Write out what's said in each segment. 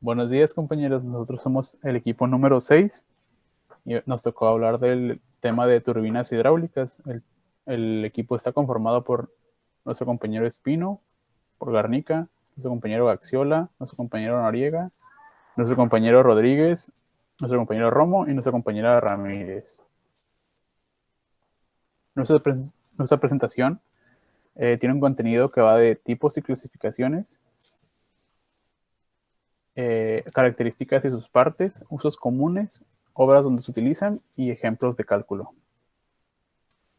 Buenos días, compañeros. Nosotros somos el equipo número 6 y nos tocó hablar del tema de turbinas hidráulicas. El equipo está conformado por nuestro compañero Espino, por Garnica, nuestro compañero Gaxiola, nuestro compañero Noriega, nuestro compañero Rodríguez, nuestro compañero Romo y nuestra compañera Ramírez. Nuestra presentación tiene un contenido que va de tipos y clasificaciones, características y sus partes, usos comunes, obras donde se utilizan y ejemplos de cálculo.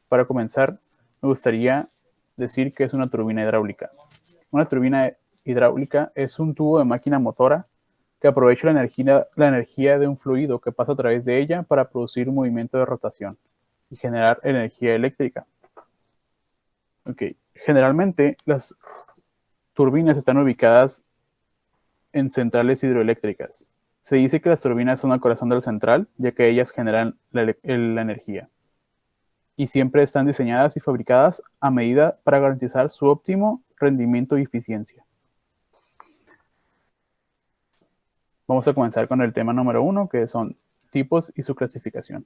Para comenzar, me gustaría decir que es una turbina hidráulica. Una turbina hidráulica es un tubo de máquina motora que aprovecha la energía de un fluido que pasa a través de ella para producir un movimiento de rotación y generar energía eléctrica. Okay. Generalmente, las turbinas están ubicadas en centrales hidroeléctricas. Se dice que las turbinas son el corazón de la central, ya que ellas generan la energía. Y siempre están diseñadas y fabricadas a medida para garantizar su óptimo rendimiento y eficiencia. Vamos a comenzar con el tema número 1, que son tipos y su clasificación.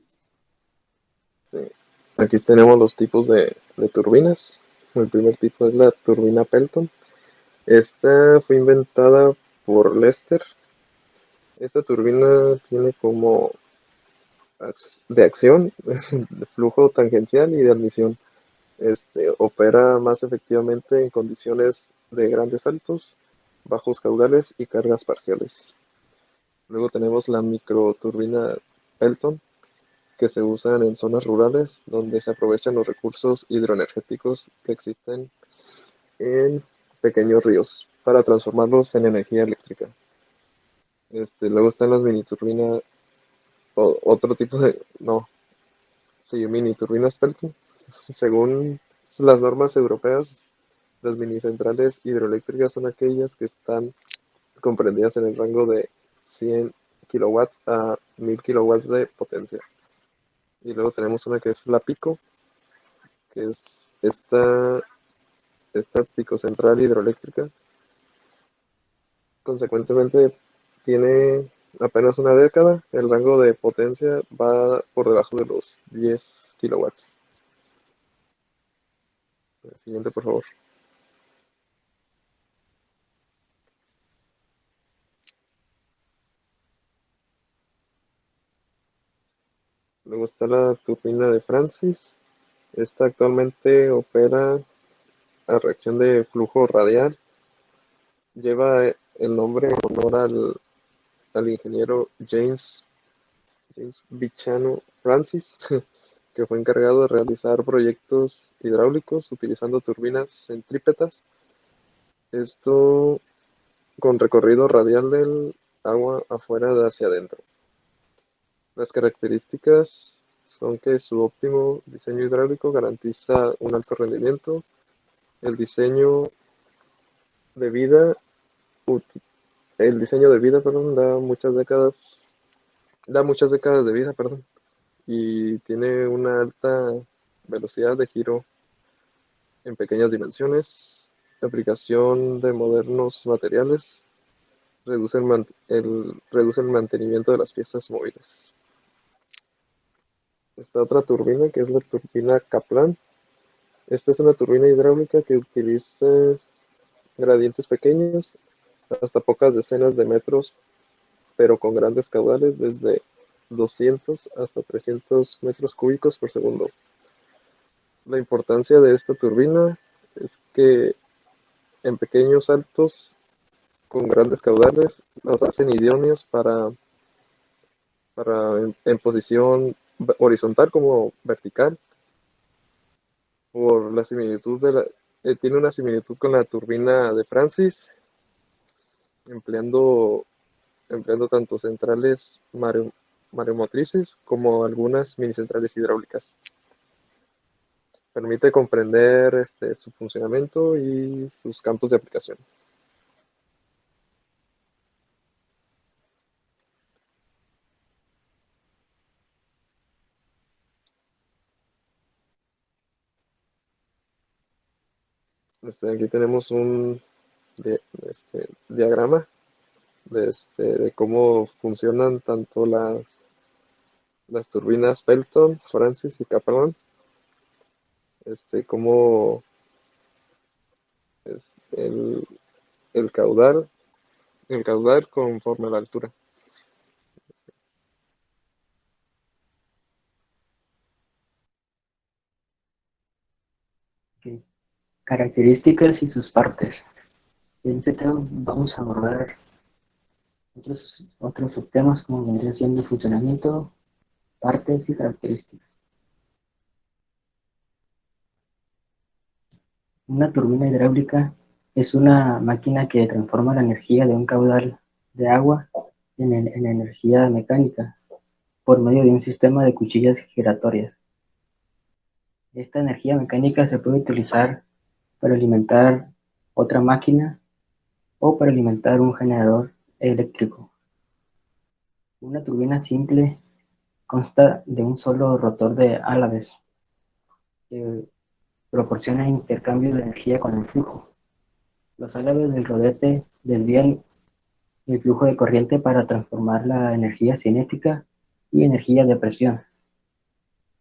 Sí. Aquí tenemos los tipos de turbinas. El primer tipo es la turbina Pelton. Esta fue inventada por Lester. Esta turbina tiene como de acción, de flujo tangencial y de admisión. Opera más efectivamente en condiciones de grandes saltos, bajos caudales y cargas parciales. Luego tenemos la microturbina Pelton, que se usan en zonas rurales donde se aprovechan los recursos hidroenergéticos que existen en pequeños ríos para transformarlos en energía eléctrica. Luego están las mini turbinas, otro tipo de, no, sí, mini turbinas Pelton. Según las normas europeas, las mini centrales hidroeléctricas son aquellas que están comprendidas en el rango de 100 kilowatts a 1000 kilowatts de potencia. Y luego tenemos una que es la Pico, que es esta picocentral hidroeléctrica. Consecuentemente, tiene apenas una década. El rango de potencia va por debajo de los 10 kilowatts. El siguiente, por favor. Luego está la turbina de Francis. Esta actualmente opera a reacción de flujo radial. Lleva el nombre en honor al ingeniero James Bichano Francis, que fue encargado de realizar proyectos hidráulicos utilizando turbinas centrípetas. Esto con recorrido radial del agua afuera de hacia adentro. Las características son que su óptimo diseño hidráulico garantiza un alto rendimiento. El diseño de vida, el diseño de vida, perdón, da muchas décadas de vida, perdón, y tiene una alta velocidad de giro en pequeñas dimensiones, aplicación de modernos materiales, reduce el mantenimiento de las piezas móviles. Esta otra turbina, que es la turbina Kaplan. Esta es una turbina hidráulica que utiliza gradientes pequeños, hasta pocas decenas de metros, pero con grandes caudales, desde 200 hasta 300 metros cúbicos por segundo. La importancia de esta turbina es que en pequeños saltos con grandes caudales los hacen idóneos para en posición horizontal como vertical, por la similitud tiene una similitud con la turbina de Francis, empleando, empleando tanto centrales mareomotrices como algunas minicentrales hidráulicas. Permite comprender su funcionamiento y sus campos de aplicación. Aquí tenemos un diagrama de cómo funcionan tanto las turbinas Pelton, Francis y Kaplan, cómo es el caudal, el caudal conforme a la altura. Ok. Características y sus partes. En este tema vamos a abordar otros subtemas como vendría siendo funcionamiento, partes y características. Una turbina hidráulica es una máquina que transforma la energía de un caudal de agua en energía mecánica por medio de un sistema de cuchillas giratorias. Esta energía mecánica se puede utilizar para alimentar otra máquina o para alimentar un generador eléctrico. Una turbina simple consta de un solo rotor de álabes que proporciona intercambio de energía con el flujo. Los álabes del rodete desvían el flujo de corriente para transformar la energía cinética y energía de presión,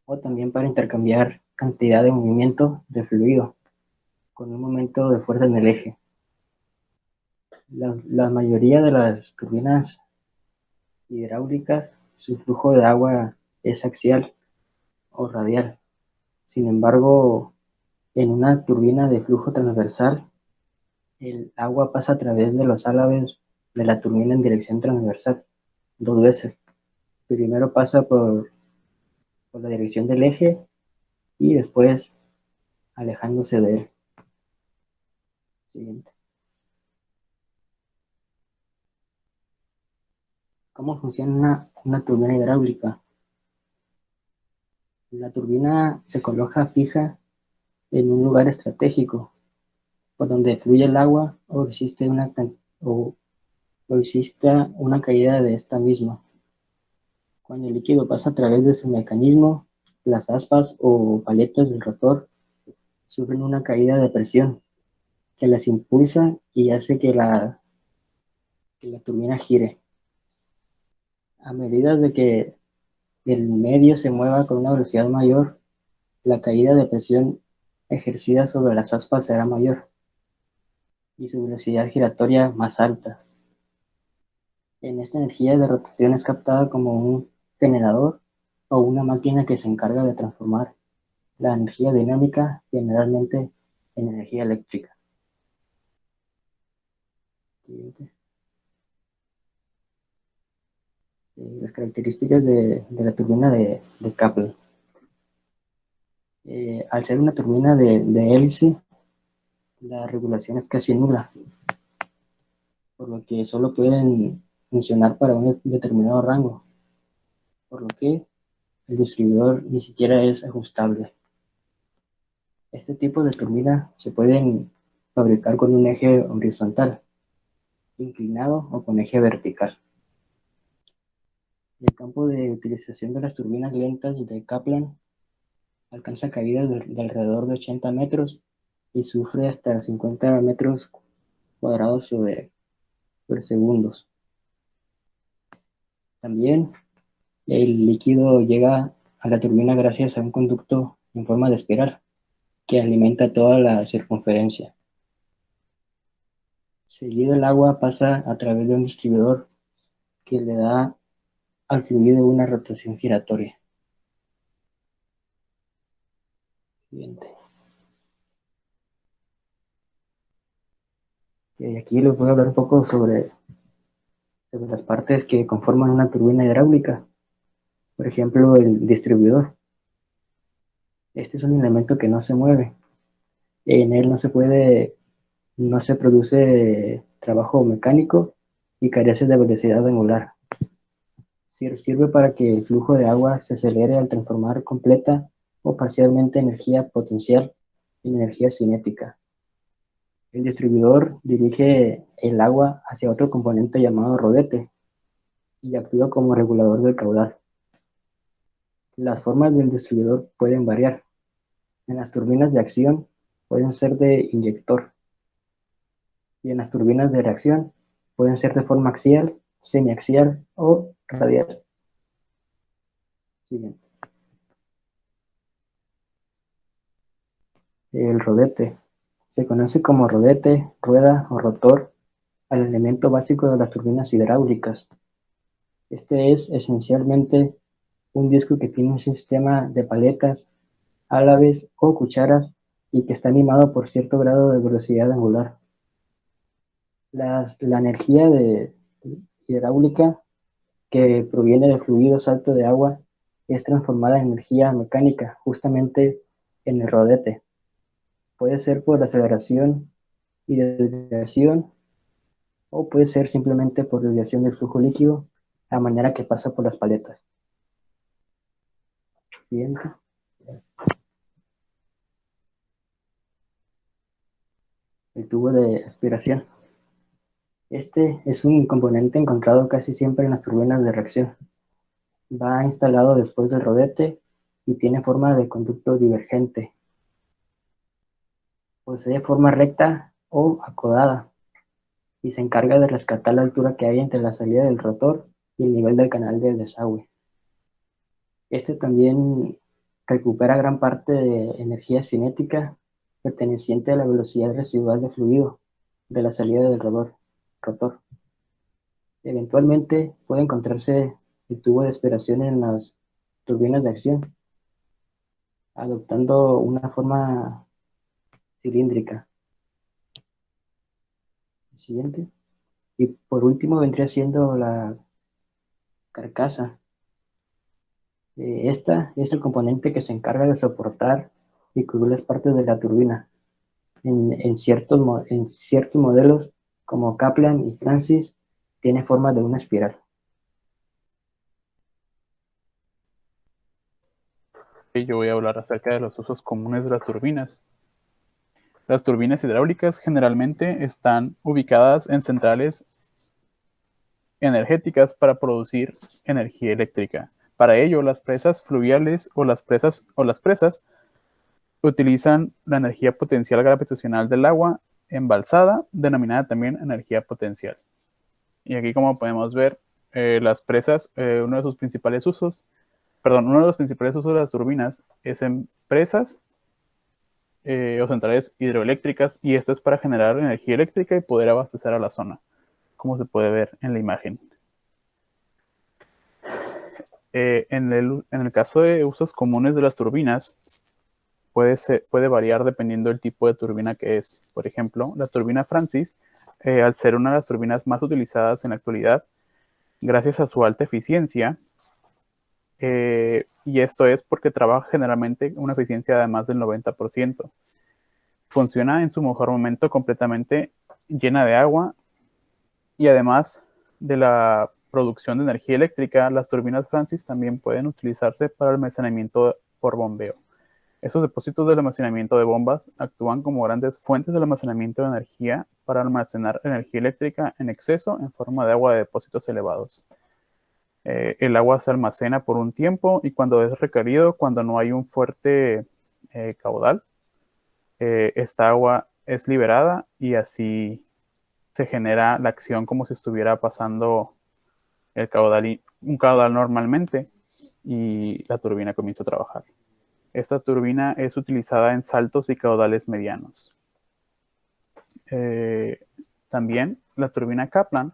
o también para intercambiar cantidad de movimiento de fluido con un momento de fuerza en el eje. La mayoría de las turbinas hidráulicas, su flujo de agua es axial o radial. Sin embargo, en una turbina de flujo transversal, el agua pasa a través de los álabes de la turbina en dirección transversal dos veces. Primero pasa por la dirección del eje y después alejándose de él. Siguiente. ¿Cómo funciona una turbina hidráulica? La turbina se coloca fija en un lugar estratégico por donde fluye el agua o exista una caída de esta misma. Cuando el líquido pasa a través de su mecanismo, las aspas o paletas del rotor sufren una caída de presión que las impulsa y hace que la turbina gire. A medida de que el medio se mueva con una velocidad mayor, la caída de presión ejercida sobre las aspas será mayor y su velocidad giratoria más alta. En esta energía de rotación es captada como un generador o una máquina que se encarga de transformar la energía dinámica generalmente en energía eléctrica. Siguiente. Las características de la turbina de Kaplan. Al ser una turbina de hélice, la regulación es casi nula, por lo que solo pueden funcionar para un determinado rango, por lo que el distribuidor ni siquiera es ajustable. Este tipo de turbina se pueden fabricar con un eje horizontal, inclinado o con eje vertical. El campo de utilización de las turbinas lentas de Kaplan alcanza caídas de alrededor de 80 metros y sufre hasta 50 metros cuadrados sobre segundos. También el líquido llega a la turbina gracias a un conducto en forma de espiral que alimenta toda la circunferencia. Seguido el agua pasa a través de un distribuidor que le da al fluido una rotación giratoria. Siguiente. Y aquí les voy a hablar un poco sobre las partes que conforman una turbina hidráulica. Por ejemplo, el distribuidor. Este es un elemento que no se mueve. En él no se produce trabajo mecánico y carece de velocidad angular. Sirve para que el flujo de agua se acelere al transformar completa o parcialmente energía potencial en energía cinética. El distribuidor dirige el agua hacia otro componente llamado rodete y actúa como regulador del caudal. Las formas del distribuidor pueden variar. En las turbinas de acción pueden ser de inyector y en las turbinas de reacción Pueden ser de forma axial, semiaxial o radial. Siguiente. El rodete. Se conoce como rodete, rueda o rotor al elemento básico de las turbinas hidráulicas. Este es esencialmente un disco que tiene un sistema de paletas, álabes o cucharas y que está animado por cierto grado de velocidad angular. La energía hidráulica que proviene del fluido salto de agua es transformada en energía mecánica justamente en el rodete. Puede ser por aceleración y desviación o puede ser simplemente por desviación del flujo líquido a manera que pasa por las paletas. Siguiente. El tubo de aspiración. Este es un componente encontrado casi siempre en las turbinas de reacción. Va instalado después del rodete y tiene forma de conducto divergente. Posee forma recta o acodada y se encarga de rescatar la altura que hay entre la salida del rotor y el nivel del canal del desagüe. Este también recupera gran parte de energía cinética perteneciente a la velocidad residual de fluido de la salida del rotor. Eventualmente puede encontrarse el tubo de aspiración en las turbinas de acción, adoptando una forma cilíndrica. Siguiente. Y por último vendría siendo la carcasa. Esta es el componente que se encarga de soportar y cubrir las partes de la turbina. En ciertos modelos, como Kaplan y Francis, tiene forma de una espiral. Y yo voy a hablar acerca de los usos comunes de las turbinas. Las turbinas hidráulicas generalmente están ubicadas en centrales energéticas para producir energía eléctrica. Para ello, las presas fluviales o las presas utilizan la energía potencial gravitacional del agua embalsada, denominada también energía potencial. Y aquí, como podemos ver, las presas, uno de los principales usos de las turbinas es en presas o centrales hidroeléctricas, y esto es para generar energía eléctrica y poder abastecer a la zona, como se puede ver en la imagen. En el caso de usos comunes de las turbinas, puede variar dependiendo del tipo de turbina que es. Por ejemplo, la turbina Francis, al ser una de las turbinas más utilizadas en la actualidad, gracias a su alta eficiencia, y esto es porque trabaja generalmente una eficiencia de más del 90%. Funciona en su mejor momento completamente llena de agua, y además de la producción de energía eléctrica, las turbinas Francis también pueden utilizarse para almacenamiento por bombeo. Estos depósitos de almacenamiento de bombas actúan como grandes fuentes de almacenamiento de energía para almacenar energía eléctrica en exceso en forma de agua de depósitos elevados. El agua se almacena por un tiempo y cuando es requerido, cuando no hay un fuerte caudal, esta agua es liberada y así se genera la acción como si estuviera pasando un caudal normalmente, y la turbina comienza a trabajar. Esta turbina es utilizada en saltos y caudales medianos. También la turbina Kaplan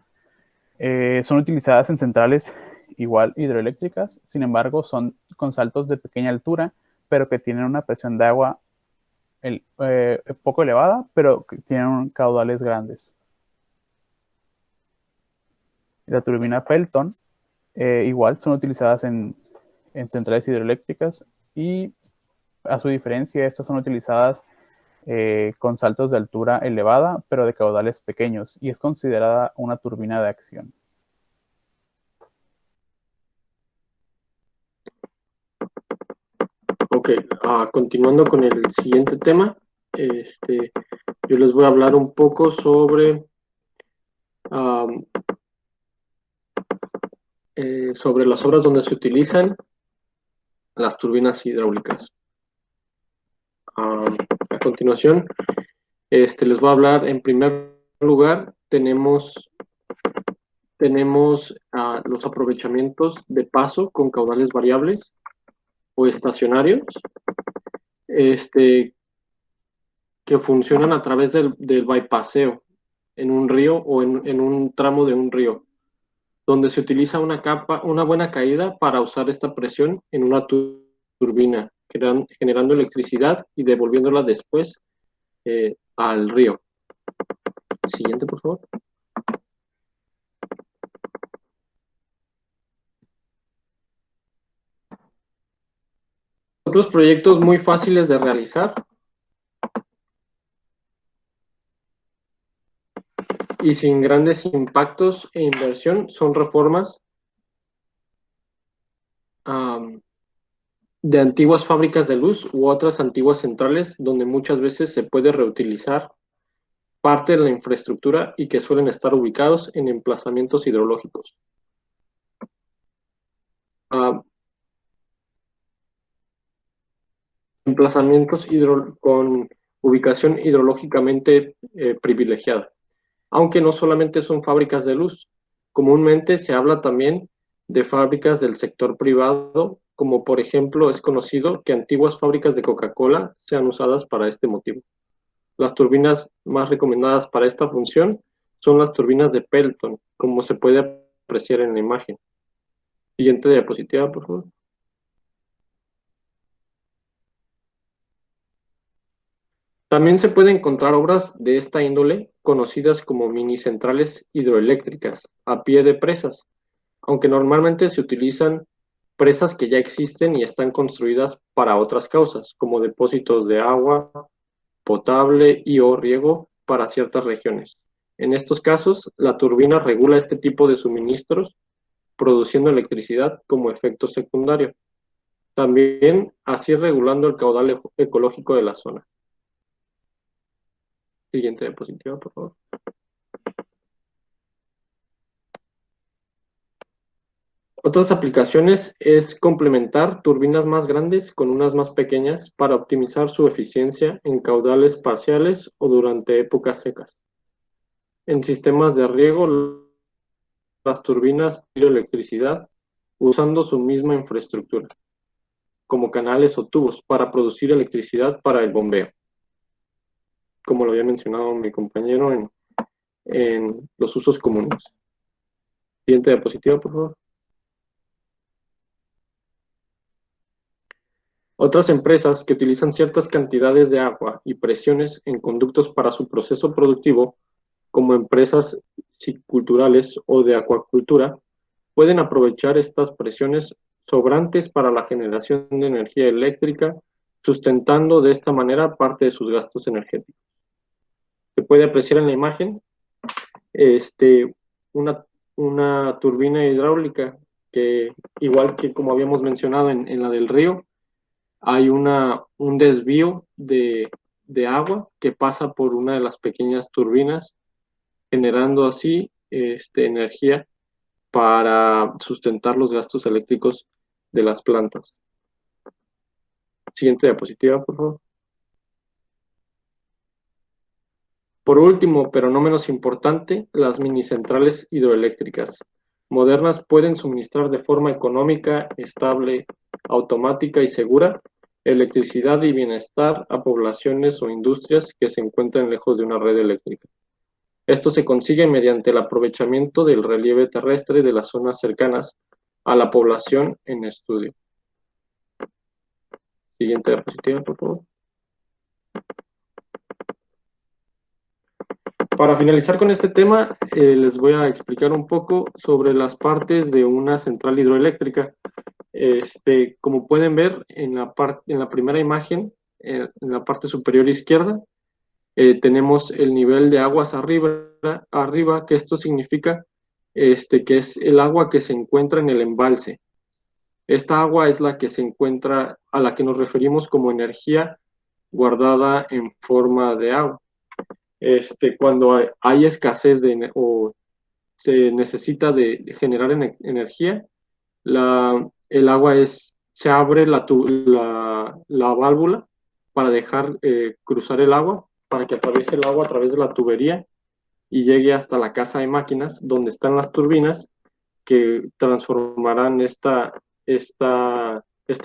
son utilizadas en centrales igual hidroeléctricas, sin embargo son con saltos de pequeña altura, pero que tienen una presión de agua poco elevada, pero que tienen caudales grandes. La turbina Pelton igual son utilizadas en centrales hidroeléctricas, y a su diferencia, estas son utilizadas con saltos de altura elevada, pero de caudales pequeños, y es considerada una turbina de acción. Ok, continuando con el siguiente tema, yo les voy a hablar un poco sobre las obras donde se utilizan las turbinas hidráulicas. A continuación, les voy a hablar, en primer lugar, tenemos tenemos los aprovechamientos de paso con caudales variables o estacionarios, que funcionan a través del bypasseo en un río o en un tramo de un río, donde se utiliza una buena caída para usar esta presión en una turbina, generando electricidad y devolviéndola después al río. Siguiente, por favor. Otros proyectos muy fáciles de realizar y sin grandes impactos e inversión son reformas de antiguas fábricas de luz u otras antiguas centrales donde muchas veces se puede reutilizar parte de la infraestructura y que suelen estar ubicados en emplazamientos hidrológicos. Emplazamientos con ubicación hidrológicamente privilegiada. Aunque no solamente son fábricas de luz, comúnmente se habla también de fábricas del sector privado, como por ejemplo es conocido que antiguas fábricas de Coca-Cola sean usadas para este motivo. Las turbinas más recomendadas para esta función son las turbinas de Pelton, como se puede apreciar en la imagen. Siguiente diapositiva, por favor. También se pueden encontrar obras de esta índole, conocidas como mini centrales hidroeléctricas, a pie de presas, aunque normalmente se utilizan presas que ya existen y están construidas para otras causas, como depósitos de agua potable y o riego para ciertas regiones. En estos casos, la turbina regula este tipo de suministros, produciendo electricidad como efecto secundario. También así regulando el caudal ecológico de la zona. Siguiente diapositiva, por favor. Otras aplicaciones es complementar turbinas más grandes con unas más pequeñas para optimizar su eficiencia en caudales parciales o durante épocas secas. En sistemas de riego, las turbinas producen electricidad usando su misma infraestructura, como canales o tubos, para producir electricidad para el bombeo. Como lo había mencionado mi compañero en los usos comunes. Siguiente diapositiva, por favor. Otras empresas que utilizan ciertas cantidades de agua y presiones en conductos para su proceso productivo, como empresas silviculturales o de acuacultura, pueden aprovechar estas presiones sobrantes para la generación de energía eléctrica, sustentando de esta manera parte de sus gastos energéticos. Se puede apreciar en la imagen una turbina hidráulica que, igual que como habíamos mencionado en la del río, hay un desvío de agua que pasa por una de las pequeñas turbinas, generando así energía para sustentar los gastos eléctricos de las plantas. Siguiente diapositiva, por favor. Por último, pero no menos importante, las minicentrales hidroeléctricas modernas pueden suministrar de forma económica, estable, automática y segura electricidad y bienestar a poblaciones o industrias que se encuentran lejos de una red eléctrica. Esto se consigue mediante el aprovechamiento del relieve terrestre de las zonas cercanas a la población en estudio. Siguiente diapositiva, por favor. Para finalizar con este tema, les voy a explicar un poco sobre las partes de una central hidroeléctrica. Como pueden ver en la primera imagen, en la parte superior izquierda, tenemos el nivel de aguas arriba, que esto significa que es el agua que se encuentra en el embalse. Esta agua es la que se encuentra, a la que nos referimos como energía guardada en forma de agua. Cuando hay escasez o se necesita de generar energía, el agua se abre la válvula para dejar cruzar el agua, para que atraviese el agua a través de la tubería y llegue hasta la casa de máquinas donde están las turbinas que transformarán este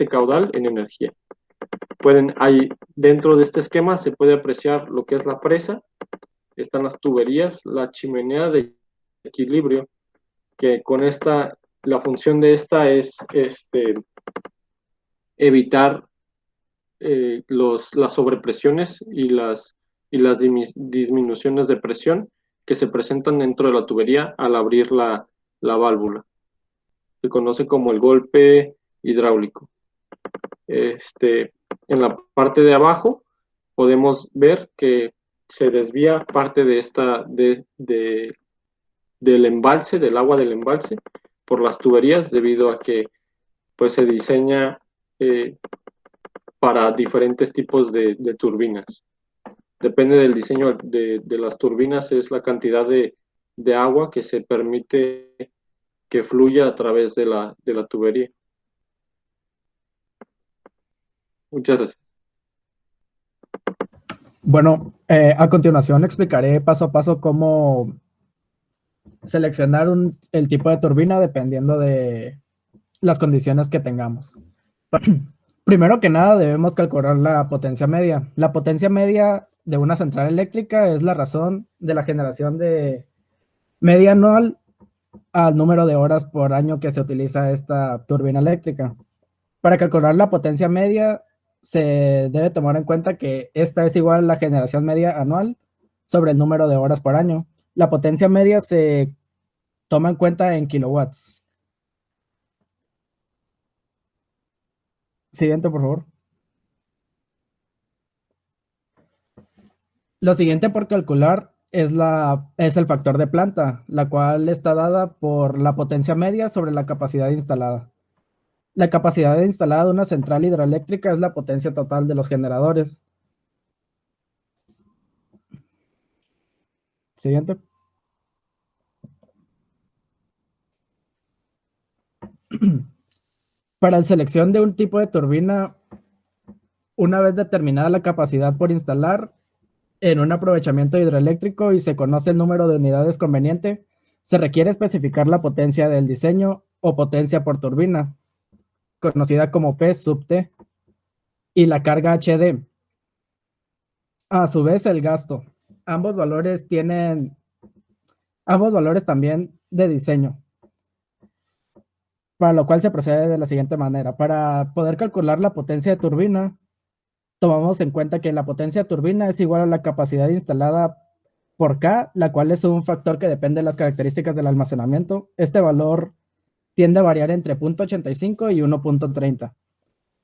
caudal en energía. Dentro de este esquema se puede apreciar lo que es la presa, están las tuberías, la chimenea de equilibrio, que con la función de esta es evitar las sobrepresiones y las disminuciones de presión que se presentan dentro de la tubería al abrir la válvula. Se conoce como el golpe hidráulico. En la parte de abajo podemos ver que se desvía parte del embalse, del agua del embalse, por las tuberías, debido a que pues, se diseña para diferentes tipos de turbinas. Depende del diseño de las turbinas, es la cantidad de agua que se permite que fluya a través de la tubería. Muchas gracias. Bueno, a continuación explicaré paso a paso cómo seleccionar el tipo de turbina dependiendo de las condiciones que tengamos. Primero que nada debemos calcular la potencia media. La potencia media de una central eléctrica es la razón de la generación de media anual al número de horas por año que se utiliza esta turbina eléctrica. Para calcular la potencia media se debe tomar en cuenta que esta es igual a la generación media anual sobre el número de horas por año. La potencia media se toma en cuenta en kilowatts. Siguiente, por favor. Lo siguiente por calcular es el factor de planta, la cual está dada por la potencia media sobre la capacidad instalada. La capacidad instalada de una central hidroeléctrica es la potencia total de los generadores. Siguiente. Para la selección de un tipo de turbina, una vez determinada la capacidad por instalar en un aprovechamiento hidroeléctrico y se conoce el número de unidades conveniente, se requiere especificar la potencia del diseño o potencia por turbina, conocida como P sub T, y la carga HD. A su vez, el gasto. Ambos valores también de diseño, para lo cual se procede de la siguiente manera. Para poder calcular la potencia de turbina, tomamos en cuenta que la potencia de turbina es igual a la capacidad instalada por K, la cual es un factor que depende de las características del almacenamiento. Este valor tiende a variar entre 0.85 y 1.30,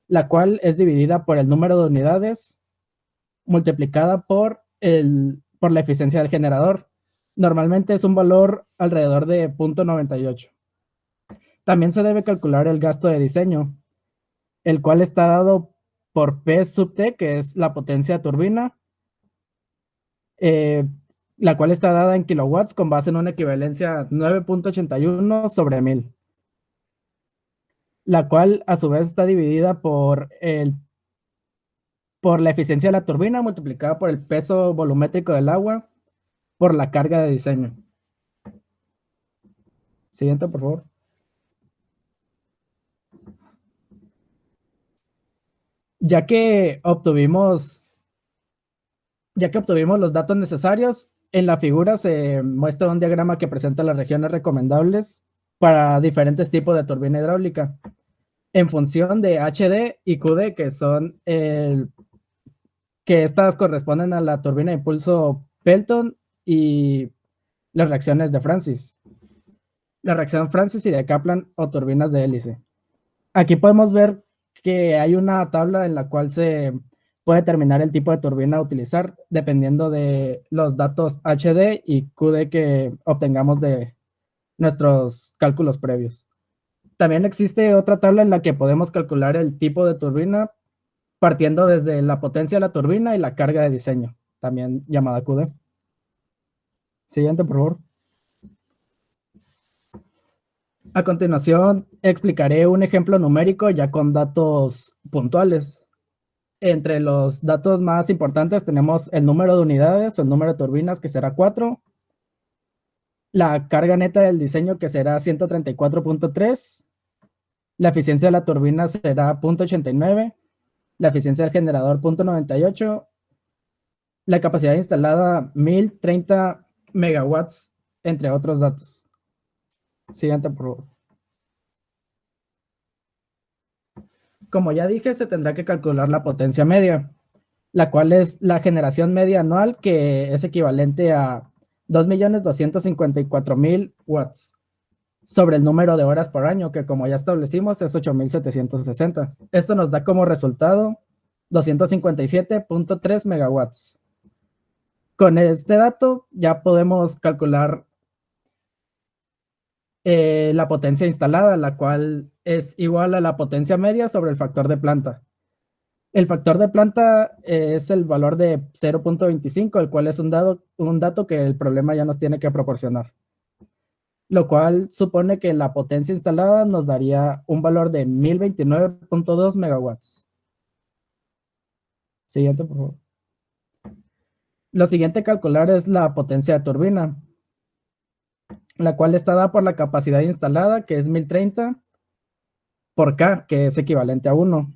la cual es dividida por el número de unidades multiplicada por la eficiencia del generador. Normalmente es un valor alrededor de 0.98. También se debe calcular el gasto de diseño, el cual está dado por P sub T, que es la potencia de turbina, la cual está dada en kilowatts con base en una equivalencia 9.81 sobre 1000, la cual a su vez está dividida por la eficiencia de la turbina multiplicada por el peso volumétrico del agua por la carga de diseño. Siguiente, por favor. Ya que obtuvimos los datos necesarios, en la figura se muestra un diagrama que presenta las regiones recomendables para diferentes tipos de turbina hidráulica, en función de HD y QD, que estas corresponden a la turbina de impulso Pelton y las reacciones de Francis. La reacción Francis y de Kaplan o turbinas de hélice. Aquí podemos ver que hay una tabla en la cual se puede determinar el tipo de turbina a utilizar dependiendo de los datos HD y QD que obtengamos de nuestros cálculos previos. También existe otra tabla en la que podemos calcular el tipo de turbina partiendo desde la potencia de la turbina y la carga de diseño, también llamada QD. Siguiente, por favor. A continuación, explicaré un ejemplo numérico ya con datos puntuales. Entre los datos más importantes tenemos el número de unidades o el número de turbinas, que será 4, la carga neta del diseño, que será 134.3, la eficiencia de la turbina será 0.89, la eficiencia del generador 0.98, la capacidad instalada 1030 megawatts, entre otros datos. Siguiente, por favor. Como ya dije, se tendrá que calcular la potencia media, la cual es la generación media anual, que es equivalente a 2.254.000 watts, sobre el número de horas por año, que como ya establecimos es 8.760. Esto nos da como resultado 257.3 megawatts. Con este dato ya podemos calcular la potencia instalada, la cual es igual a la potencia media sobre el factor de planta. El factor de planta es el valor de 0.25, el cual es un dato que el problema ya nos tiene que proporcionar, lo cual supone que la potencia instalada nos daría un valor de 1029.2 megawatts. Siguiente, por favor. Lo siguiente a calcular es la potencia de turbina, la cual está dada por la capacidad instalada, que es 1030 por K, que es equivalente a 1,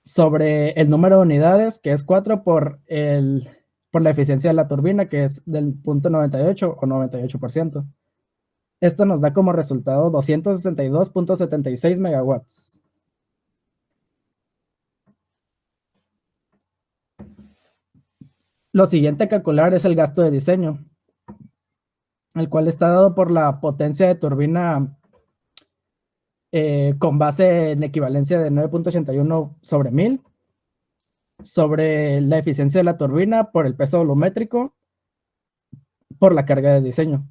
sobre el número de unidades, que es 4 por la eficiencia de la turbina, que es del 0.98 o 98%. Esto nos da como resultado 262.76 megawatts. Lo siguiente a calcular es el gasto de diseño, el cual está dado por la potencia de turbina con base en equivalencia de 9.81 sobre 1000, sobre la eficiencia de la turbina por el peso volumétrico, por la carga de diseño,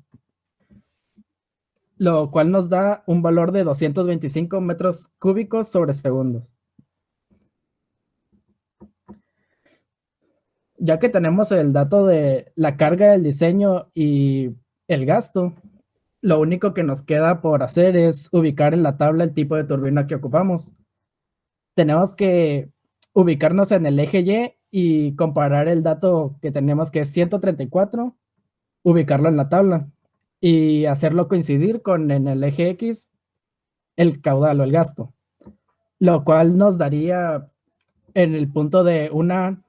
lo cual nos da un valor de 225 metros cúbicos sobre segundos. Ya que tenemos el dato de la carga del diseño y el gasto, lo único que nos queda por hacer es ubicar en la tabla el tipo de turbina que ocupamos. Tenemos que ubicarnos en el eje Y y comparar el dato que tenemos, que es 134, ubicarlo en la tabla y hacerlo coincidir con en el eje X el caudal o el gasto, lo cual nos daría en el punto de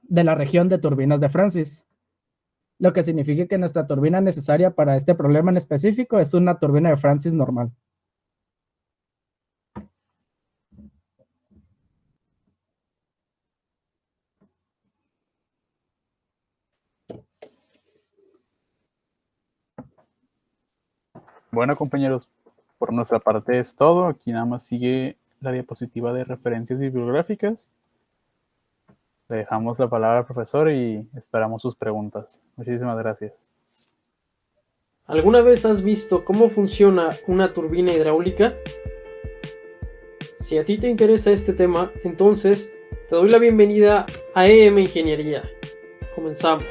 la región de turbinas de Francis, lo que significa que nuestra turbina necesaria para este problema en específico es una turbina de Francis normal. Bueno, compañeros, por nuestra parte es todo. Aquí nada más sigue la diapositiva de referencias bibliográficas. Le dejamos la palabra al profesor y esperamos sus preguntas. Muchísimas gracias. ¿Alguna vez has visto cómo funciona una turbina hidráulica? Si a ti te interesa este tema, entonces te doy la bienvenida a EM Ingeniería. Comenzamos.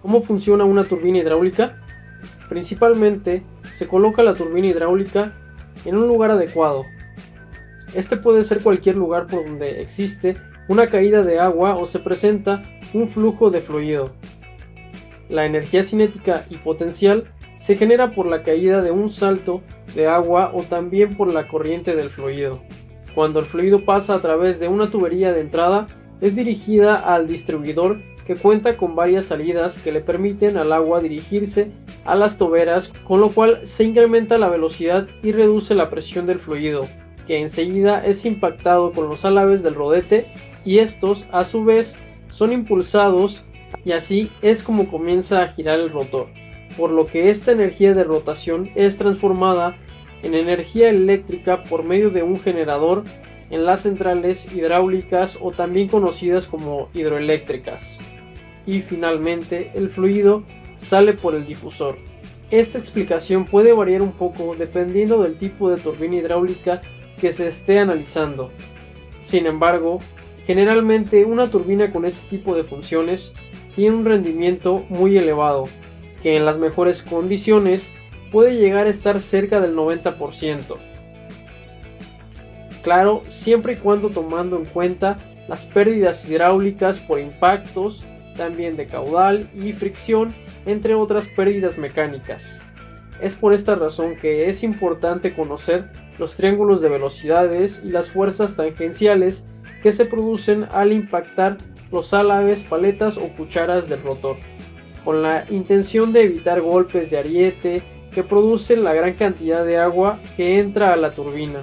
¿Cómo funciona una turbina hidráulica? Principalmente, se coloca la turbina hidráulica en un lugar adecuado. Este puede ser cualquier lugar por donde existe una caída de agua o se presenta un flujo de fluido. La energía cinética y potencial se genera por la caída de un salto de agua o también por la corriente del fluido. Cuando el fluido pasa a través de una tubería de entrada, es dirigida al distribuidor, que cuenta con varias salidas que le permiten al agua dirigirse a las toberas, con lo cual se incrementa la velocidad y reduce la presión del fluido, que enseguida es impactado con los alaves del rodete y estos a su vez son impulsados y así es como comienza a girar el rotor, por lo que esta energía de rotación es transformada en energía eléctrica por medio de un generador en las centrales hidráulicas o también conocidas como hidroeléctricas. Y finalmente el fluido sale por el difusor. Esta explicación puede variar un poco dependiendo del tipo de turbina hidráulica que se esté analizando. Sin embargo, generalmente una turbina con este tipo de funciones tiene un rendimiento muy elevado, que en las mejores condiciones puede llegar a estar cerca del 90%. Claro, siempre y cuando tomando en cuenta las pérdidas hidráulicas por impactos, también de caudal y fricción, entre otras pérdidas mecánicas. Es por esta razón que es importante conocer los triángulos de velocidades y las fuerzas tangenciales que se producen al impactar los álabes, paletas o cucharas del rotor, con la intención de evitar golpes de ariete que producen la gran cantidad de agua que entra a la turbina.